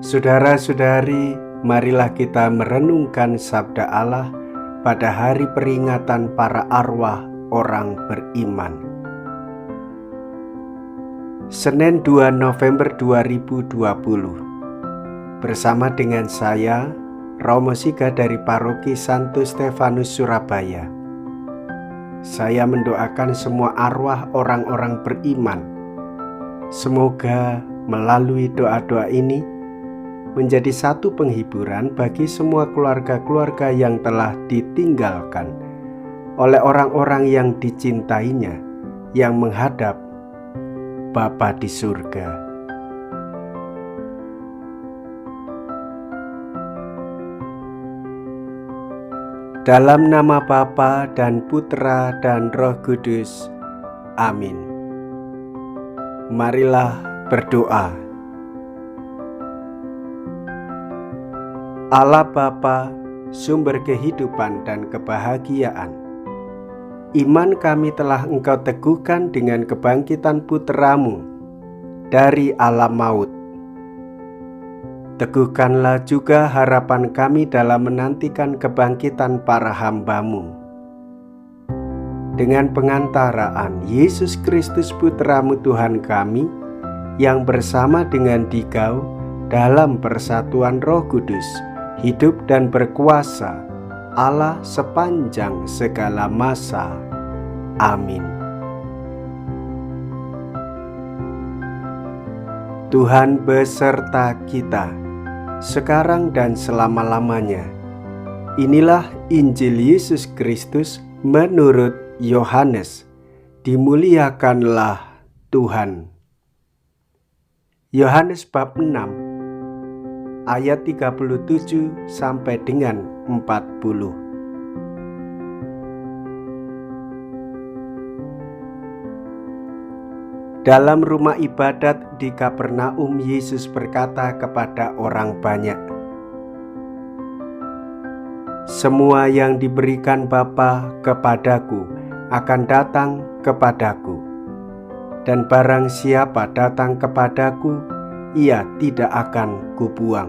Saudara-saudari, marilah kita merenungkan sabda Allah pada hari peringatan para arwah orang beriman. Senin 2 November 2020. Bersama dengan saya, Romo Siga dari Paroki Santo Stefanus Surabaya. Saya mendoakan semua arwah orang-orang beriman. Semoga melalui doa-doa ini menjadi satu penghiburan bagi semua keluarga-keluarga yang telah ditinggalkan oleh orang-orang yang dicintainya, yang menghadap Bapa di surga. Dalam nama Bapa dan Putra dan Roh Kudus. Amin. Marilah berdoa. Allah Bapa, sumber kehidupan dan kebahagiaan, iman kami telah Engkau teguhkan dengan kebangkitan Putra-Mu dari alam maut. Teguhkanlah juga harapan kami dalam menantikan kebangkitan para hamba-Mu. Dengan pengantaraan Yesus Kristus Putra-Mu Tuhan kami, yang bersama dengan Dikau dalam persatuan Roh Kudus, hidup dan berkuasa Allah sepanjang segala masa. Amin. Tuhan beserta kita, sekarang dan selama-lamanya. Inilah Injil Yesus Kristus menurut Yohanes. Dimuliakanlah Tuhan. Yohanes bab 6 ayat 37 sampai dengan 40. Dalam rumah ibadat di Kapernaum, Yesus berkata kepada orang banyak, "Semua yang diberikan Bapa kepadaku akan datang kepadaku, dan barang siapa datang kepadaku, ia tidak akan kubuang.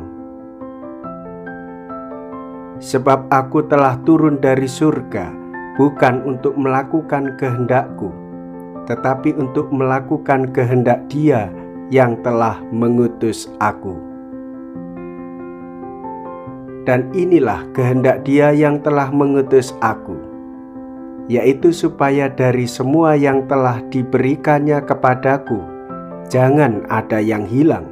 Sebab aku telah turun dari surga, bukan untuk melakukan kehendakku, tetapi untuk melakukan kehendak Dia yang telah mengutus aku. Dan inilah kehendak Dia yang telah mengutus aku, yaitu supaya dari semua yang telah diberikannya kepadaku, jangan ada yang hilang,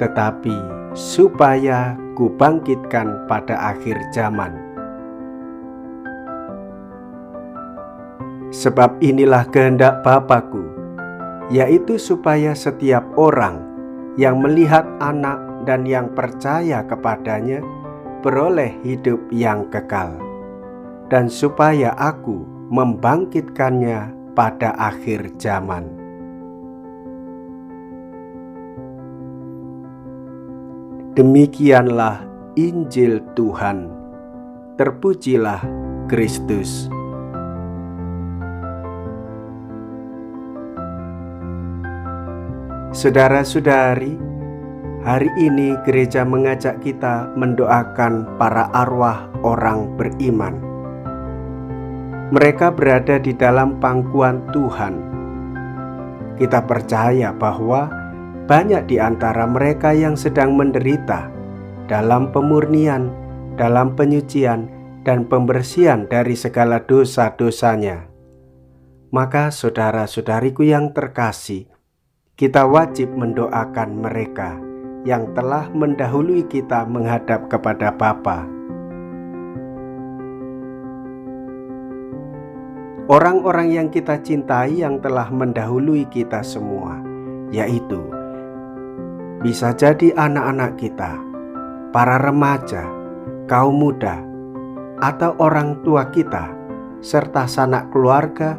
tetapi supaya kubangkitkan pada akhir zaman. Sebab inilah kehendak Bapa-Ku, yaitu supaya setiap orang yang melihat Anak dan yang percaya kepadanya beroleh hidup yang kekal, dan supaya Aku membangkitkannya pada akhir zaman." Demikianlah Injil Tuhan. Terpujilah Kristus. Saudara-saudari, hari ini gereja mengajak kita mendoakan para arwah orang beriman. Mereka berada di dalam pangkuan Tuhan. Kita percaya bahwa banyak di antara mereka yang sedang menderita dalam pemurnian, dalam penyucian, dan pembersihan dari segala dosa-dosanya. Maka saudara-saudariku yang terkasih, kita wajib mendoakan mereka yang telah mendahului kita menghadap kepada Bapa. Orang-orang yang kita cintai yang telah mendahului kita semua, yaitu bisa jadi anak-anak kita, para remaja, kaum muda, atau orang tua kita, serta sanak keluarga,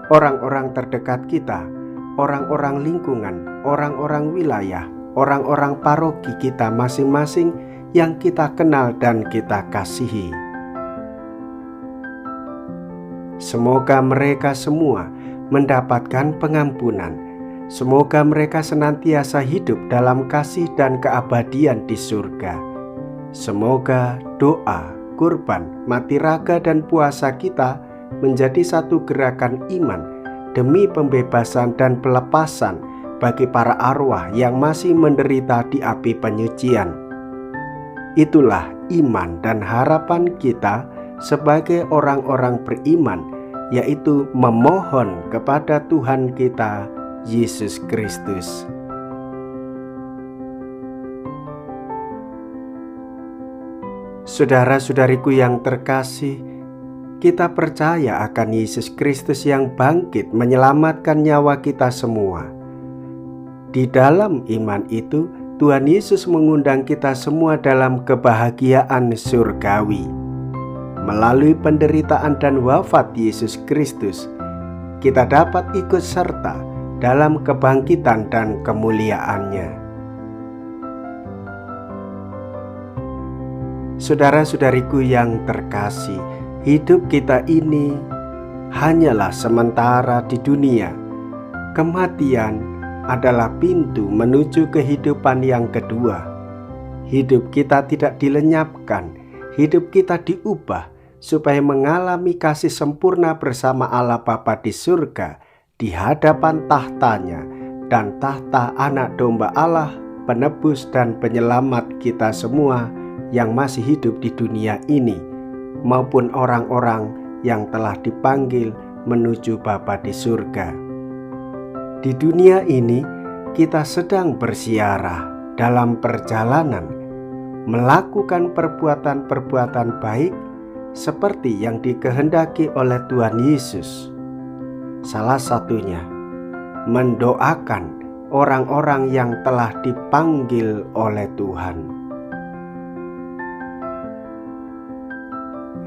orang-orang terdekat kita, orang-orang lingkungan, orang-orang wilayah, orang-orang paroki kita masing-masing yang kita kenal dan kita kasihi. Semoga mereka semua mendapatkan pengampunan Semoga mereka senantiasa hidup dalam kasih dan keabadian di surga. Semoga doa, kurban, mati raga dan puasa kita menjadi satu gerakan iman demi pembebasan dan pelepasan bagi para arwah yang masih menderita di api penyucian. Itulah iman dan harapan kita sebagai orang-orang beriman, yaitu memohon kepada Tuhan kita Yesus Kristus. Saudara-saudariku yang terkasih, kita percaya akan Yesus Kristus yang bangkit menyelamatkan nyawa kita semua. Di dalam iman itu, Tuhan Yesus mengundang kita semua dalam kebahagiaan surgawi. Melalui penderitaan dan wafat Yesus Kristus, kita dapat ikut serta dalam kebangkitan dan kemuliaannya. Saudara-saudariku yang terkasih, hidup kita ini hanyalah sementara di dunia. Kematian adalah pintu menuju kehidupan yang kedua. Hidup kita tidak dilenyapkan, hidup kita diubah supaya mengalami kasih sempurna bersama Allah Bapa di surga, di hadapan tahtanya dan tahta Anak Domba Allah, penebus dan penyelamat kita semua yang masih hidup di dunia ini, maupun orang-orang yang telah dipanggil menuju Bapa di surga. Di dunia ini kita sedang bersiarah dalam perjalanan, melakukan perbuatan-perbuatan baik seperti yang dikehendaki oleh Tuhan Yesus. Salah satunya, mendoakan orang-orang yang telah dipanggil oleh Tuhan.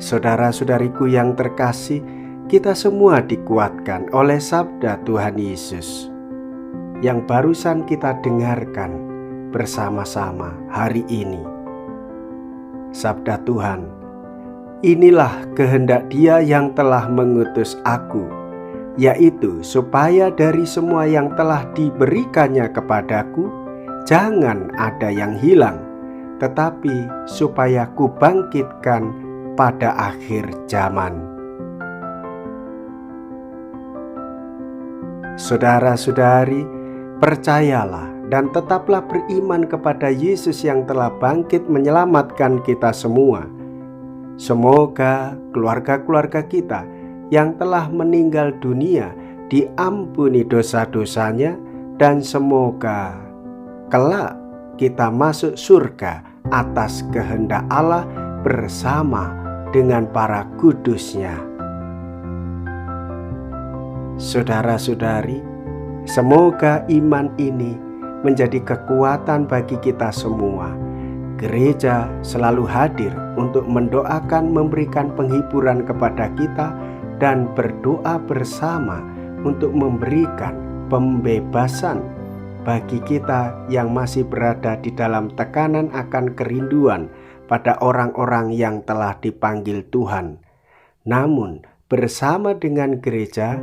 Saudara-saudariku yang terkasih, kita semua dikuatkan oleh sabda Tuhan Yesus yang barusan kita dengarkan bersama-sama hari ini. Sabda Tuhan, inilah kehendak Dia yang telah mengutus aku, yaitu supaya dari semua yang telah diberikannya kepadaku, jangan ada yang hilang, tetapi supaya kubangkitkan pada akhir zaman. Saudara-saudari, percayalah dan tetaplah beriman kepada Yesus yang telah bangkit menyelamatkan kita semua. Semoga keluarga-keluarga kita yang telah meninggal dunia diampuni dosa-dosanya, dan semoga kelak kita masuk surga atas kehendak Allah bersama dengan para kudusnya. Saudara-saudari, semoga iman ini menjadi kekuatan bagi kita semua. Gereja selalu hadir untuk mendoakan, memberikan penghiburan kepada kita, dan berdoa bersama untuk memberikan pembebasan bagi kita yang masih berada di dalam tekanan akan kerinduan pada orang-orang yang telah dipanggil Tuhan. Namun bersama dengan gereja,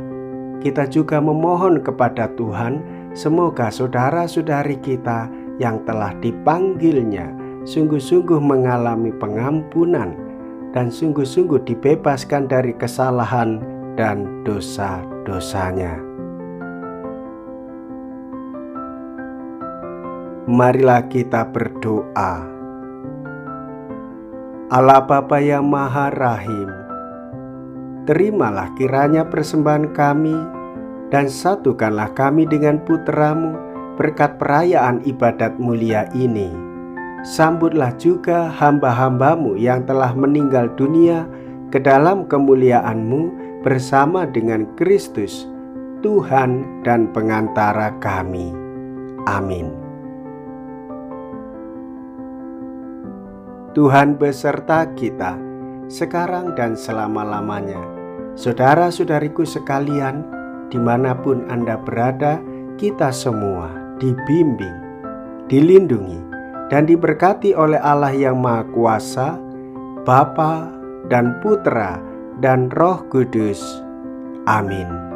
kita juga memohon kepada Tuhan, semoga saudara-saudari kita yang telah dipanggilnya sungguh-sungguh mengalami pengampunan dan sungguh-sungguh dibebaskan dari kesalahan dan dosa-dosanya. Marilah kita berdoa. Allah Bapa yang Maha Rahim, terimalah kiranya persembahan kami dan satukanlah kami dengan putra-Mu berkat perayaan ibadat mulia ini. Sambutlah juga hamba-hamba-Mu yang telah meninggal dunia ke dalam kemuliaan-Mu bersama dengan Kristus, Tuhan dan pengantara kami. Amin. Tuhan beserta kita sekarang dan selama-lamanya. Saudara-saudariku sekalian, dimanapun Anda berada, kita semua dibimbing, dilindungi, dan diberkati oleh Allah yang Maha Kuasa, Bapa dan Putra dan Roh Kudus. Amin.